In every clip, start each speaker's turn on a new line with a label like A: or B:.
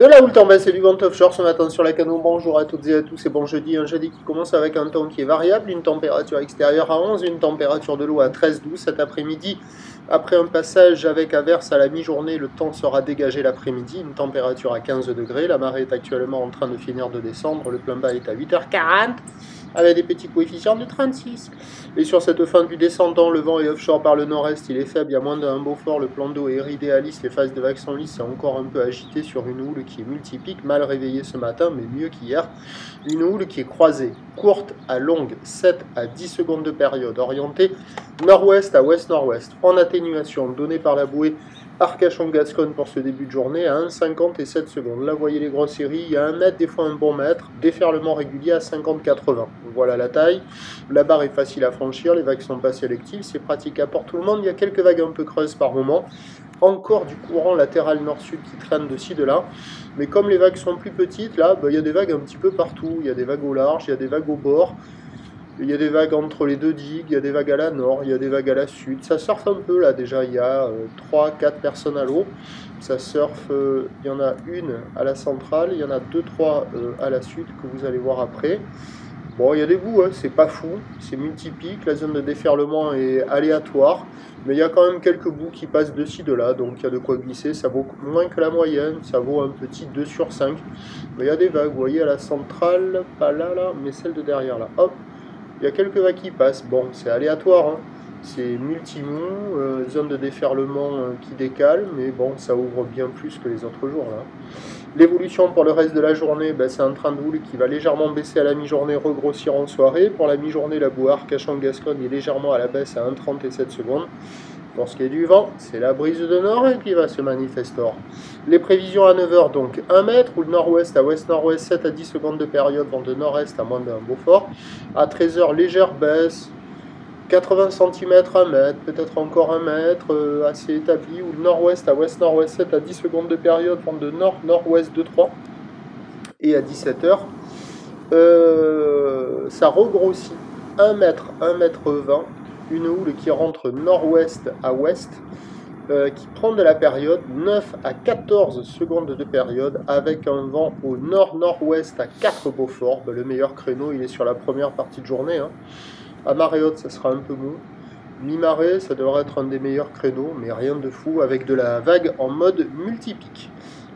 A: De la houle baisse et du vent offshore ce matin sur la Cano. Bonjour à toutes et à tous et bon jeudi. Un jeudi qui commence avec un temps qui est variable, une température extérieure à 11, une température de l'eau à 13-12 cet après-midi. Après un passage avec averse à la mi-journée, le temps sera dégagé l'après-midi, une température à 15 degrés. La marée est actuellement en train de finir de descendre, le plein bas est à 8h40. Avec des petits coefficients de 36. Et sur cette fin du descendant, le vent est offshore par le nord-est, il est faible, il y a moins d'un Beaufort, le plan d'eau est idéaliste, les phases de vagues sont lisses, c'est encore un peu agité sur une houle qui est multipique, mal réveillée ce matin, mais mieux qu'hier. Une houle qui est croisée, courte à longue, 7 à 10 secondes de période, orientée nord-ouest à ouest-nord-ouest, en atténuation, donnée par la bouée Arcachon-Gascogne pour ce début de journée à 1,50 et 7 secondes. Là, vous voyez les grosses séries, il y a 1 mètre, des fois un bon mètre, déferlement régulier à 50-80. Voilà la taille. La barre est facile à franchir, les vagues sont pas sélectives, c'est praticable pour tout le monde. Il y a quelques vagues un peu creuses par moment. Encore du courant latéral nord-sud qui traîne de ci, de là. Mais comme les vagues sont plus petites, là, il y a des vagues un petit peu partout. Il y a des vagues au large, il y a des vagues au bord. Il y a des vagues entre les deux digues, il y a des vagues à la nord, il y a des vagues à la sud. Ça surfe un peu là déjà, il y a 3-4 personnes à l'eau. Ça surfe, il y en a une à la centrale, il y en a 2-3 à la sud que vous allez voir après. Bon, il y a des bouts, hein, c'est pas fou, c'est multipique, la zone de déferlement est aléatoire. Mais il y a quand même quelques bouts qui passent de ci, de là, donc il y a de quoi glisser. Ça vaut moins que la moyenne, ça vaut un petit 2 sur 5. Mais il y a des vagues, vous voyez à la centrale, pas là, mais celle de derrière là, hop. Il y a quelques vagues qui passent, bon c'est aléatoire, hein. C'est multimou, zone de déferlement qui décale, mais bon ça ouvre bien plus que les autres jours là. L'évolution pour le reste de la journée, c'est un train de houle qui va légèrement baisser à la mi-journée, regrossir en soirée. Pour la mi-journée, la bouée Arcachon-Gascogne est légèrement à la baisse à 1,30 et 7 secondes. Pour ce qui est du vent, c'est la brise de nord et qui va se manifester. Les prévisions à 9h, donc 1 mètre, ou de nord-ouest à ouest-nord-ouest, 7 à 10 secondes de période, vent de nord-est à moins d'un Beaufort. À 13h, légère baisse, 80 cm, 1 mètre, peut-être encore 1 mètre, assez établi, ou de nord-ouest à ouest-nord-ouest, 7 à 10 secondes de période, vent de nord-nord-ouest de 3. Et à 17h, ça regrossit 1 mètre, 1 mètre 20. Une houle qui rentre nord-ouest à ouest, qui prend de la période 9 à 14 secondes de période, avec un vent au nord-nord-ouest à 4 Beaufort. Le meilleur créneau, il est sur la première partie de journée. Hein. À marée haute, ça sera un peu mou. Mi-marée, ça devrait être un des meilleurs créneaux, mais rien de fou, avec de la vague en mode multipique.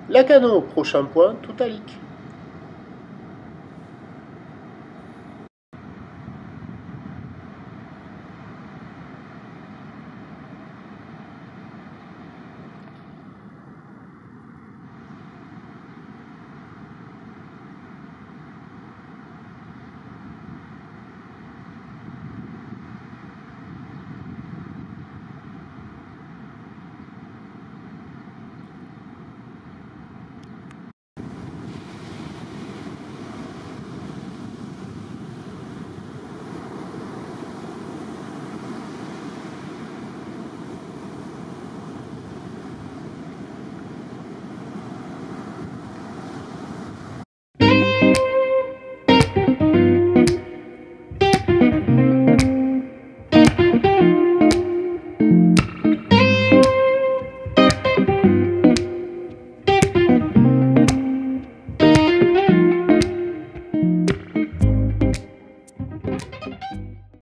A: La Cano, prochain point, tout à lique.